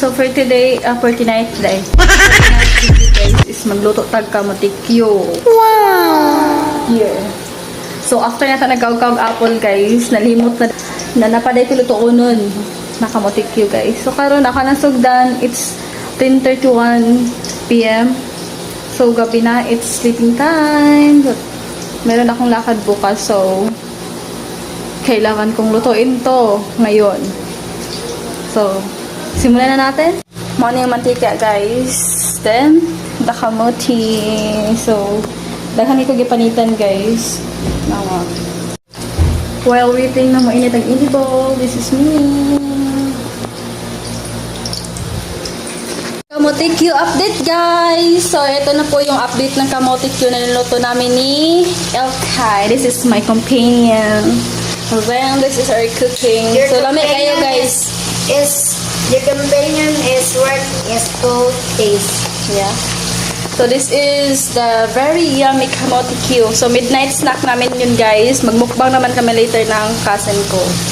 So for today, for tonight today, guys, is magluto tag kamotikyo. Wow! Here. So after nata nagkawkawag apple guys, nalimot na napaday ko luto ko nun. Nakamotikyo guys. So karon naka nasugdan, it's 10:31 p.m. So gabi na, it's sleeping time. Meron akong lakad bukas, so kailangan kong lutuin to ngayon. So, simulan na natin. Muna yung mantika, guys. Then, the kamote. So, daghan ito gipanitan, guys. Nawa. While waiting na mainit ang inibol, this is me. Kamotikyo update, guys! So, ito na po yung update ng kamotikyo na niluto namin ni Elkai. This is my companion. Then, this is our cooking. So, lamig kayo, guys. The companion is work is to taste. Yeah. So, this is the very yummy kamote Q. So, midnight snack namin yun, guys. Magmukbang naman kami later ng cousin ko.